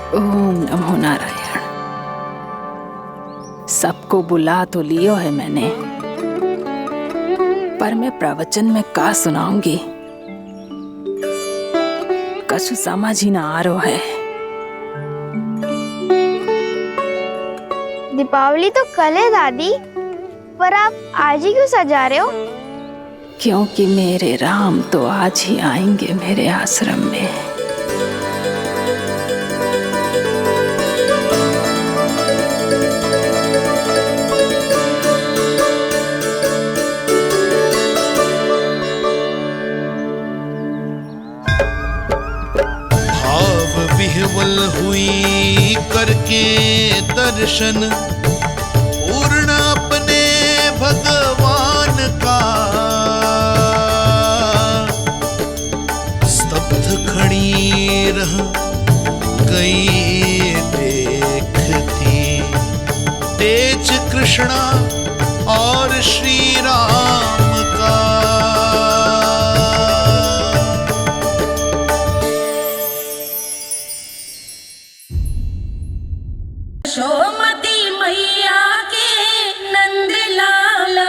Speaker 11: ओम नमो नारायण। सबको बुला तो लियो है मैंने, पर मैं प्रवचन में का सुनाऊंगी, कछु समझ ही ना आ रहा है।
Speaker 3: दीपावली तो कल है दादी, पर आप आज ही क्यों सजा रहे हो?
Speaker 11: क्योंकि मेरे राम तो आज ही आएंगे मेरे आश्रम में।
Speaker 9: विह्वल हुई करके दर्शन, पूर्ण अपने भगवान का, स्तब्ध खड़ी रह गई देखती तेज कृष्णा और श्री राम का।
Speaker 1: यशोमती मैया के नंद लाला।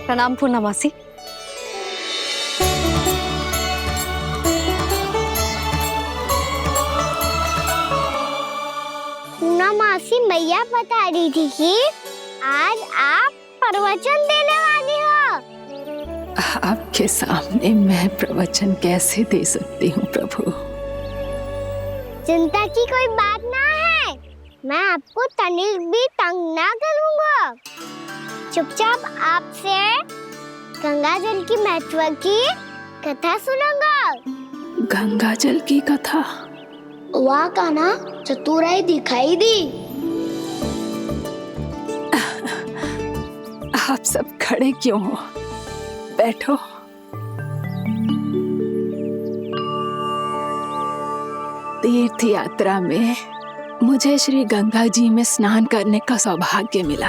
Speaker 2: प्रणाम पूर्णमासी।
Speaker 3: पूर्णमासी मैया बता रही थी कि आज आप प्रवचन देने वाली हो।
Speaker 11: आपके सामने मैं प्रवचन कैसे दे सकती हूँ प्रभु?
Speaker 3: चिंता की कोई बात ना है, मैं आपको तनिक भी तंग ना करूँगा। चुपचाप आपसे गंगा जल की महत्व की कथा सुनूंगा।
Speaker 11: गंगा जल की कथा?
Speaker 3: वाह कान्हा, चतुराई दिखाई दी।
Speaker 11: आप सब खड़े क्यों हो? बैठो। तीर्थ यात्रा में मुझे श्री गंगा जी में स्नान करने का सौभाग्य मिला,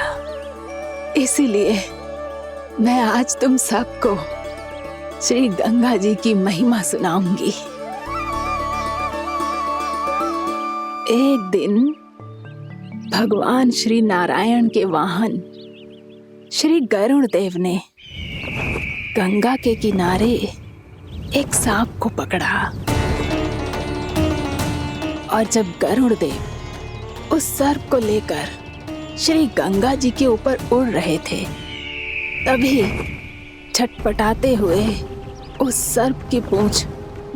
Speaker 11: इसीलिए मैं आज तुम सबको श्री गंगा जी की महिमा सुनाऊंगी। एक दिन भगवान श्री नारायण के वाहन श्री गरुड़ देव ने गंगा के किनारे एक सांप को पकड़ा, और जब गरुड़ देव उस सर्प को लेकर श्री गंगा जी के ऊपर उड़ रहे थे, तभी छटपटाते हुए उस सर्प की पूंछ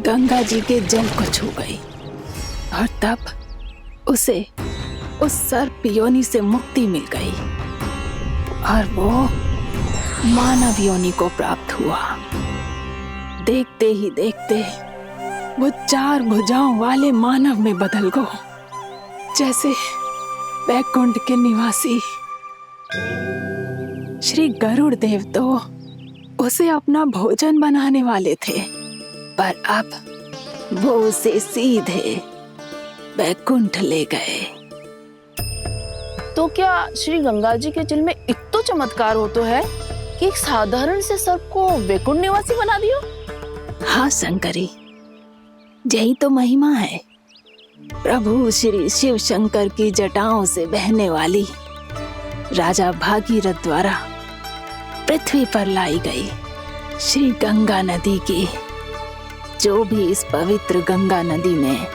Speaker 11: गंगा जी के जल को छू गई, और तब उसे उस सर्प योनि से मुक्ति मिल गई और वो मानव योनि को प्राप्त हुआ। देखते ही देखते वो 4 भुजाओं वाले मानव में बदल गो, जैसे बैकुंठ के निवासी। श्री गरुड़ देव तो उसे अपना भोजन बनाने वाले थे, पर अब वो उसे सीधे बैकुंठ ले गए। तो क्या श्री गंगा जी के जल में इतना चमत्कार हो तो है कि एक साधारण से सर्प को बैकुंठ निवासी बना दियो?
Speaker 5: हाँ शंकरी, यही तो महिमा है। प्रभु श्री शिव शंकर की जटाओं से बहने वाली राजा भागीरथ द्वारा पृथ्वी पर लाई गई श्री गंगा नदी की। जो भी इस पवित्र गंगा नदी में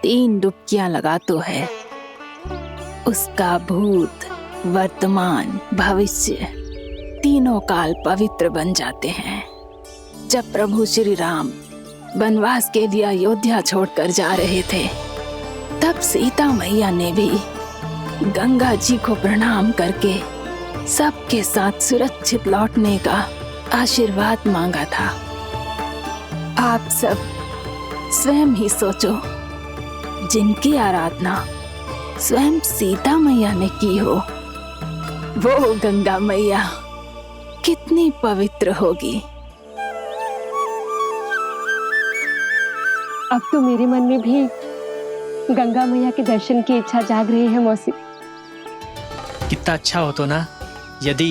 Speaker 5: 3 डुबकियां लगातो है, उसका भूत, वर्तमान, भविष्य तीनों काल पवित्र बन जाते हैं। जब प्रभु श्री राम वनवास के लिए अयोध्या छोड़कर जा रहे थे, तब
Speaker 11: तब सीता मैया ने भी गंगा जी को प्रणाम करके सबके साथ सुरक्षित लौटने का आशीर्वाद मांगा था। आप सब स्वयं ही सोचो, जिनकी आराधना स्वयं सीता मैया ने की हो, वो गंगा मैया कितनी पवित्र होगी।
Speaker 10: अब तो मेरे मन में भी गंगा मैया के दर्शन की इच्छा जाग रही है मौसी।
Speaker 14: कितना अच्छा हो तो ना यदि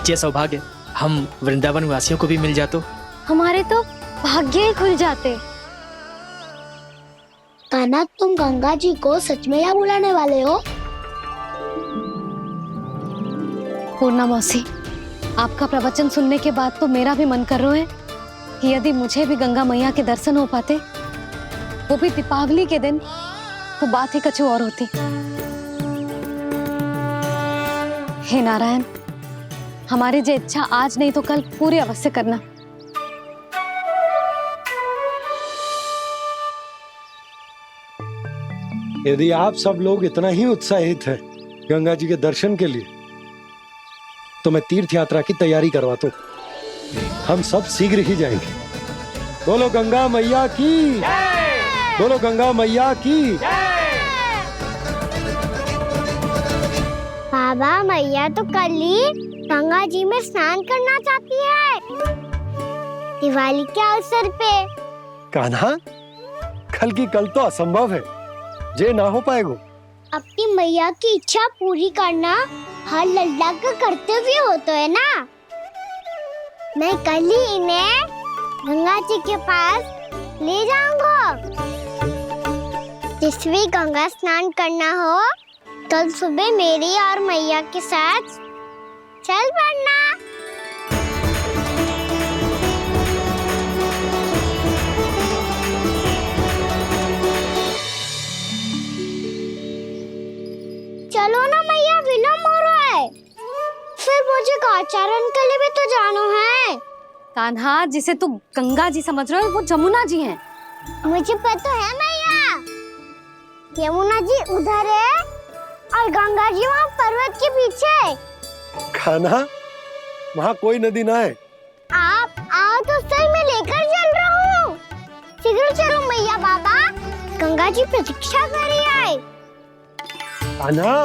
Speaker 14: ये सौभाग्य हम वृंदावन वासियों को भी मिल जातो।
Speaker 3: हमारे तो भाग्य ही खुल जाते। कान्हा, तुम गंगा जी को सच में यहाँ बुलाने वाले हो?
Speaker 2: पूर्णा मौसी, आपका प्रवचन सुनने के बाद तो मेरा भी मन कर रहा है कि यदि मुझे भी गंगा मैया के दर्शन हो पाते, वो भी दीपावली के दिन, तो बात ही कुछ और होती। हे नारायण, हमारी जो इच्छा आज नहीं तो कल पूरी अवश्य करना।
Speaker 4: यदि आप सब लोग इतना ही उत्साहित हैं गंगा जी के दर्शन के लिए, तो मैं तीर्थ यात्रा की तैयारी करवाता हूँ। हम सब शीघ्र ही जाएंगे। बोलो गंगा मैया की, बोलो गंगा मैया की।
Speaker 3: बाबा, मैया तो कल ही गंगा जी में स्नान करना चाहती है, दिवाली के अवसर पे।
Speaker 4: कान्हा, कल की कल तो असंभव है, जे ना हो पाएगा।
Speaker 3: अपनी मैया की इच्छा पूरी करना हर लल्ला का कर्तव्य होता है ना। मैं कल ही इन्हें गंगा जी के पास ले जाऊंगा। जिस भी गंगा स्नान करना हो, कल सुबह मेरी और मैया के साथ चल पड़ना। चलो ना मैया, विलम्ब हो रहा है। फिर मुझे गौचारण के लिए भी तो जाना है।
Speaker 2: कान्हा, जिसे तू गंगा जी समझ रहे हो, वो जमुना जी हैं।
Speaker 3: मुझे पता है मैया, यमुना जी उधर है और गंगा जी वहाँ पर्वत के पीछे।
Speaker 4: कान्हा, वहाँ कोई नदी ना है।
Speaker 3: आप आओ तो सही, मैं लेकर चल रहा हूँ। शीघ्र चलो मैया। बाबा, गंगा जी प्रतीक्षा कर रही है।
Speaker 4: कान्हा,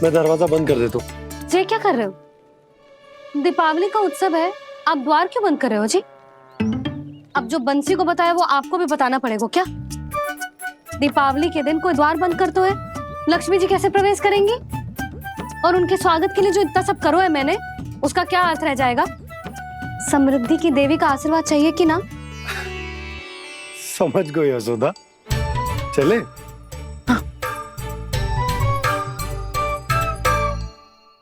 Speaker 4: मैं दरवाजा बंद कर देता हूँ।
Speaker 2: जी क्या कर रहे हो? दीपावली का उत्सव है, आप द्वार क्यों बंद कर रहे हो जी? अब जो बंसी को बताया वो आपको भी बताना पड़ेगा क्या? दीपावली के दिन कोई द्वार बंद कर तो है, लक्ष्मी जी कैसे प्रवेश करेंगी? और उनके स्वागत के लिए जो इतना सब करो है मैंने, उसका क्या अर्थ रह जाएगा? समृद्धि की देवी का आशीर्वाद चाहिए कि ना?
Speaker 4: समझ गई यशोदा, चले।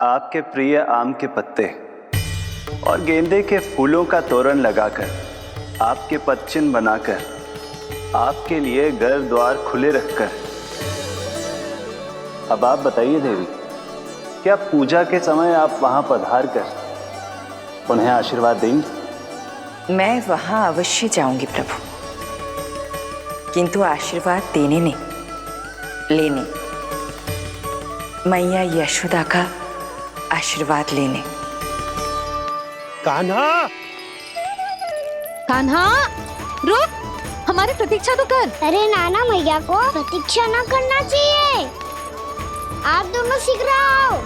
Speaker 13: आपके प्रिय आम के पत्ते और गेंदे के फूलों का तोरण लगाकर, आपके पदचिन्ह बनाकर, आपके लिए घर द्वार खुले रखकर, अब आप बताइए देवी, क्या पूजा के समय आप वहां पधार कर उन्हें आशीर्वाद देंगी?
Speaker 5: मैं वहां अवश्य जाऊंगी प्रभु, किंतु आशीर्वाद देने नहीं, लेने, मैया यशोदा का आशीर्वाद लेने।
Speaker 4: कान्हा,
Speaker 2: कान्हा, रुक, हमारी प्रतीक्षा तो कर।
Speaker 3: अरे नाना, मैया को प्रतीक्षा न करना चाहिए। आप दोनों शीघ्र आओ।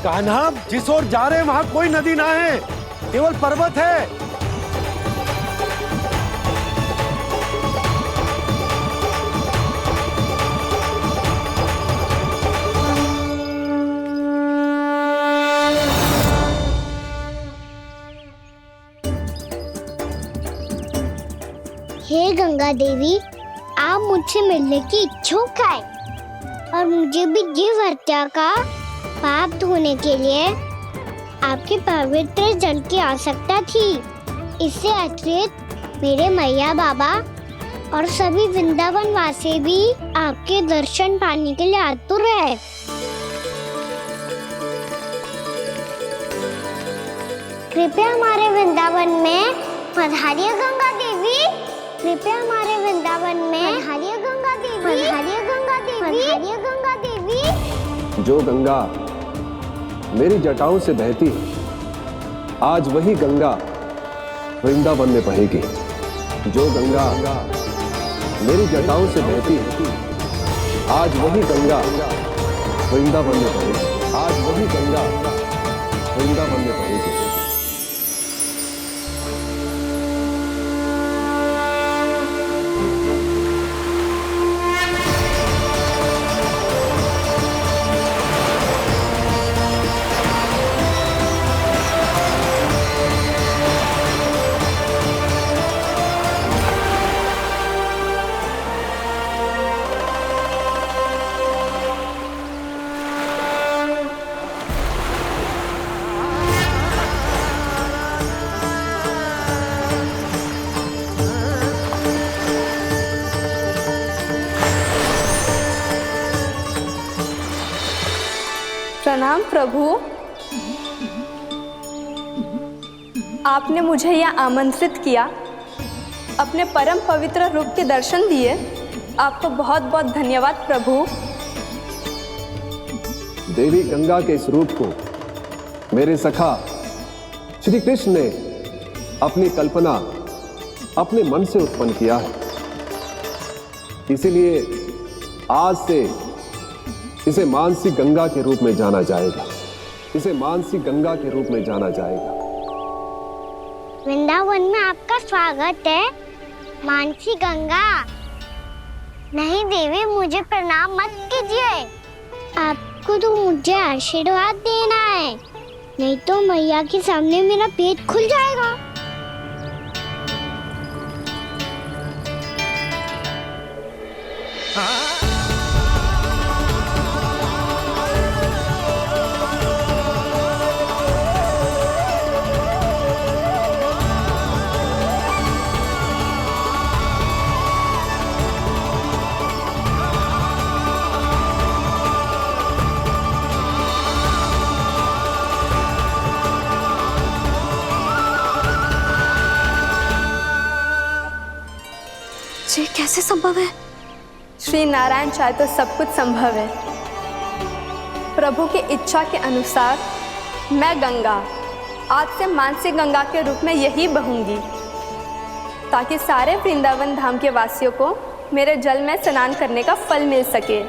Speaker 4: कान्हा, जिस ओर जा रहे हैं वहां कोई नदी ना है, केवल पर्वत है।
Speaker 3: गंगा देवी, आप मुझसे मिलने की इच्छुक है और मुझे भी जीव हत्या का पाप धोने के लिए आपके पवित्र जल की आवश्यकता थी। इससे अतिरिक्त मेरे मैया बाबा और सभी वृंदावन वासी भी आपके दर्शन पाने के लिए आतुर है। कृपया हमारे वृंदावन में पधारिए गंगा देवी। कृपया हमारे वृंदावन में पधारिए गंगा देवी। पधारिए गंगा देवी। पधारिए गंगा देवी।
Speaker 6: जो गंगा मेरी जटाओं से बहती है, आज वही गंगा वृंदावन में बहेगी। जो गंगा मेरी जटाओं से बहती है, आज वही गंगा वृंदावन में बहेगी। आज वही गंगा वृंदावन में बहेगी।
Speaker 10: प्रणाम प्रभु। आपने मुझे यहाँ आमंत्रित किया, अपने परम पवित्र रूप के दर्शन दिए। आपको बहुत बहुत धन्यवाद प्रभु।
Speaker 6: देवी गंगा के इस रूप को मेरे सखा श्री कृष्ण ने अपनी कल्पना अपने मन से उत्पन्न किया है। इसीलिए आज से इसे मानसी गंगा के रूप में जाना जाएगा। इसे मानसी गंगा के रूप में जाना जाएगा।
Speaker 3: वृंदावन में आपका स्वागत है मानसी गंगा। नहीं देवी, मुझे प्रणाम मत कीजिए। आपको तो मुझे आशीर्वाद देना है, नहीं तो मैया के सामने मेरा पेट खुल जाएगा।
Speaker 2: ये कैसे संभव है?
Speaker 10: श्री नारायण चाहे तो सब कुछ संभव है। प्रभु की इच्छा के अनुसार मैं गंगा आज से मानसी गंगा के रूप में यही बहूंगी, ताकि सारे वृंदावन धाम के वासियों को मेरे जल में स्नान करने का फल मिल सके।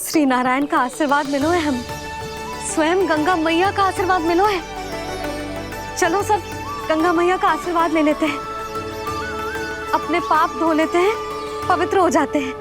Speaker 2: श्री नारायण का आशीर्वाद मिलो है, हम स्वयं गंगा मैया का आशीर्वाद मिलो है। चलो सब गंगा मैया का आशीर्वाद ले लेते हैं, अपने पाप धो लेते हैं, पवित्र हो जाते हैं।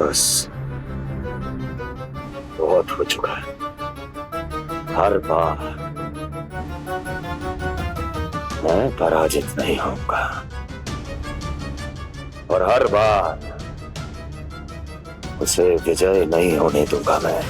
Speaker 7: बस बहुत हो चुका है। हर बार मैं पराजित नहीं होऊंगा और हर बार उसे विजय नहीं होने दूंगा मैं।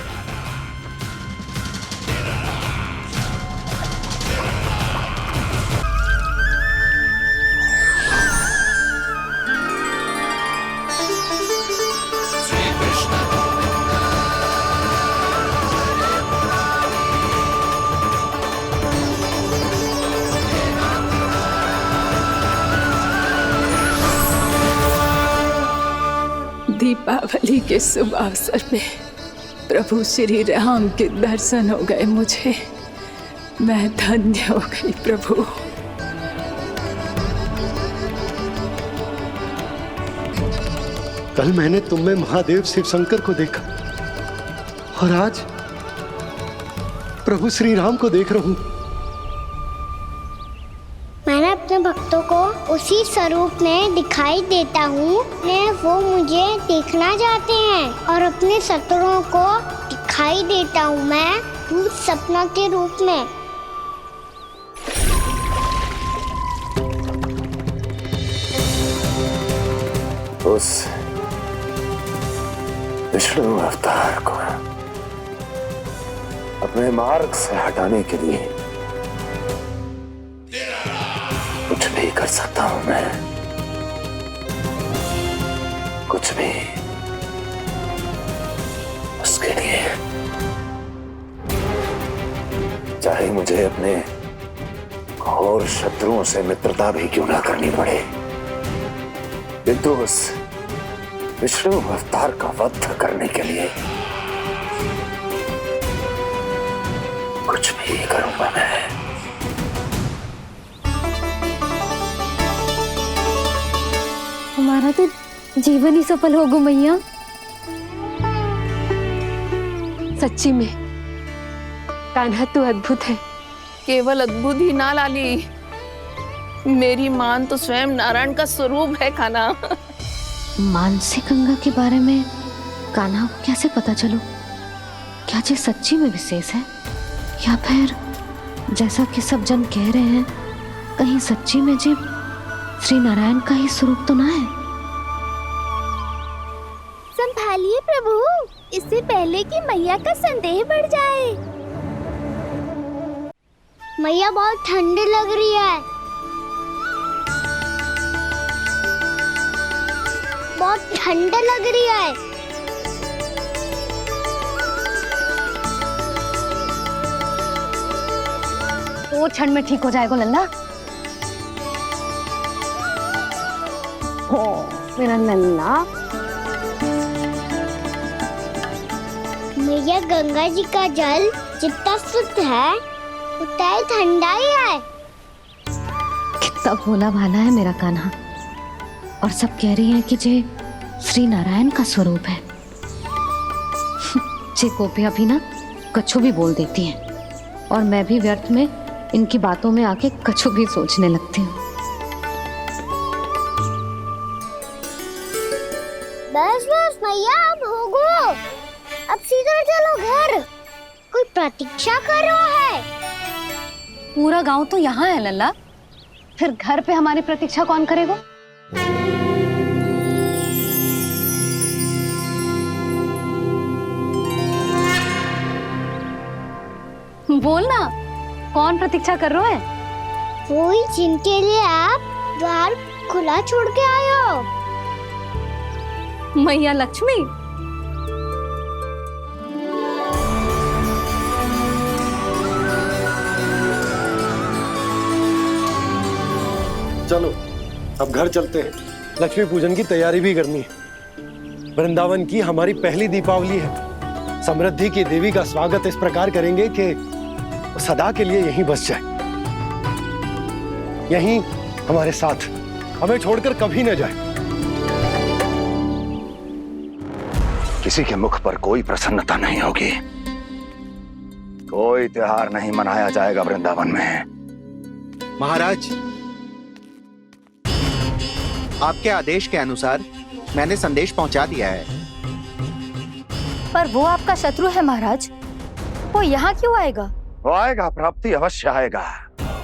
Speaker 11: दीपावली के शुभ अवसर में प्रभु श्री राम के दर्शन हो गए मुझे। मैं धन्य हो गई प्रभु।
Speaker 4: कल मैंने तुम में महादेव शिव शंकर को देखा और आज प्रभु श्री राम को देख रहा हूं।
Speaker 3: मैंने अपने भक्तों को उसी स्वरूप में दिखाई देता हूँ। वो मुझे देखना चाहते हैं और अपने शत्रुओं को दिखाई देता हूँ मैं भूत सपना के रूप में।
Speaker 7: उस विष्णु अवतार को अपने मार्ग से हटाने के लिए कुछ भी कर सकता हूं मैं, कुछ भी। उसके लिए चाहे मुझे अपने घोर शत्रुओं से मित्रता भी क्यों ना करनी पड़े, किंतु उस विष्णु अवतार का वध करने के लिए कुछ भी करूंगा मैं।
Speaker 2: हमारा तो जीवन ही सफल होगा मैया।
Speaker 15: सच्ची में कान्हा तू अद्भुत है।
Speaker 11: केवल अद्भुत ही ना लाली, मेरी मान तो स्वयं नारायण का स्वरूप है कान्हा।
Speaker 2: मानसी गंगा के बारे में कान्हा को कैसे पता चलो? क्या ये सच्ची में विशेष है या फिर जैसा कि सब जन कह रहे हैं कहीं सच्ची में जी श्री नारायण का ही स्वरूप तो ना है?
Speaker 3: संभालिए प्रभु, इससे पहले कि मैया का संदेह बढ़ जाए। मैया बहुत ठंडी लग रही है, बहुत ठंडा लग रही है।
Speaker 2: वो क्षण में ठीक हो जाएगा लल्ला। ओ मेरा लल्ला।
Speaker 3: मैया गंगा जी का जल जितना शुद्ध है उतना ही ठंडा ही है।
Speaker 2: कितना भोला भाला है मेरा कान्हा। और सब कह रही हैं कि जे श्री नारायण का स्वरूप है। जे गोपियां भी ना कछु भी बोल देती हैं और मैं भी व्यर्थ में इनकी बातों में आके कछु भी सोचने लगती हूँ।
Speaker 3: बस बस मैया, अब हो गो, अब सीधा चलो घर। कोई प्रतीक्षा कर रहा है।
Speaker 2: पूरा गांव तो यहाँ है लल्ला, फिर घर पे हमारी प्रतीक्षा कौन करेगा? बोल ना, कौन प्रतीक्षा कर रहा है?
Speaker 3: वही जिनके लिए आप द्वार खुला छोड़ के आए हो।
Speaker 2: मैया लक्ष्मी।
Speaker 4: चलो अब घर चलते हैं। लक्ष्मी पूजन की तैयारी भी करनी है। वृंदावन की हमारी पहली दीपावली है। समृद्धि की देवी का स्वागत इस प्रकार करेंगे कि सदा के लिए यहीं बस जाए, यहीं हमारे साथ, हमें छोड़कर कभी न जाए।
Speaker 7: किसी के मुख पर कोई प्रसन्नता नहीं होगी, कोई त्योहार नहीं मनाया जाएगा वृंदावन में।
Speaker 12: महाराज, आपके आदेश के अनुसार मैंने संदेश पहुंचा दिया है।
Speaker 10: पर वो आपका शत्रु है महाराज, वो यहाँ क्यों आएगा?
Speaker 7: वो आएगा, प्राप्ति अवश्य आएगा।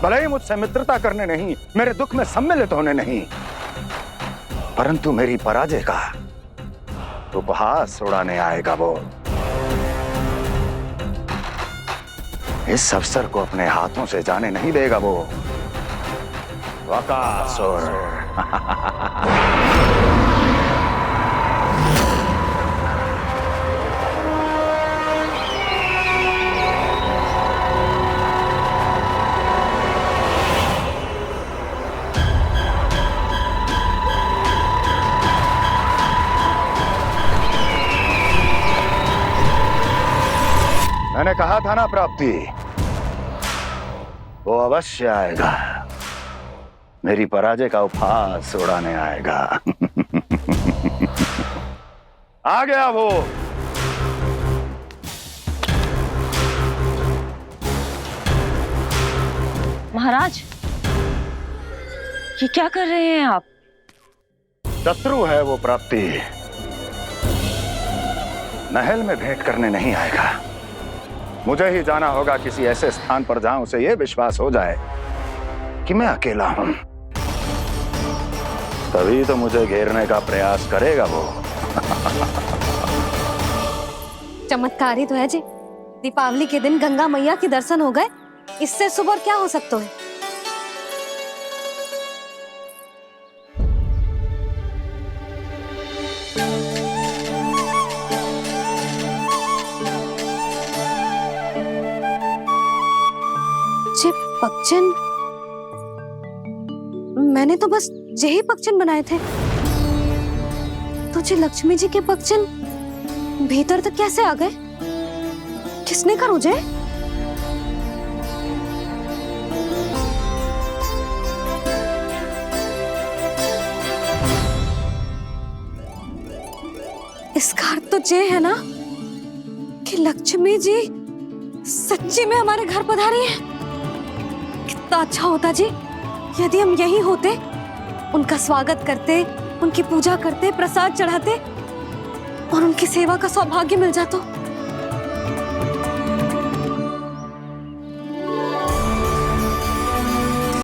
Speaker 7: भले ही मुझसे मित्रता करने नहीं, मेरे दुख में सम्मिलित होने नहीं, परंतु मेरी पराजय का उपहास उड़ाने आएगा वो। इस अवसर को अपने हाथों से जाने नहीं देगा वो बकासुर। कहा था ना प्राप्ति, वो अवश्य आएगा, मेरी पराजय का उपहास उड़ाने आएगा। आ गया वो।
Speaker 5: महाराज, ये क्या कर रहे हैं आप?
Speaker 7: शत्रु है वो प्राप्ति, महल में भेंट करने नहीं आएगा। मुझे ही जाना होगा किसी ऐसे स्थान पर जहां उसे यह विश्वास हो जाए कि मैं अकेला हूं, तभी तो मुझे घेरने का प्रयास करेगा वो।
Speaker 2: चमत्कारी तो है जी, दीपावली के दिन गंगा मैया के दर्शन हो गए, इससे शुभ और क्या हो सकता है। जे पक्षन, मैंने तो बस यही पक्षन बनाए थे, तो जे लक्ष्मी जी के पक्षन भीतर तक कैसे आ गए? किसने कर मुझे? इसका अर्थ तो ये है ना कि लक्ष्मी जी सच्ची में हमारे घर पधारी है। कितना अच्छा होता जी यदि हम यही होते, उनका स्वागत करते, उनकी पूजा करते, प्रसाद चढ़ाते और उनकी सेवा का सौभाग्य मिल जाता।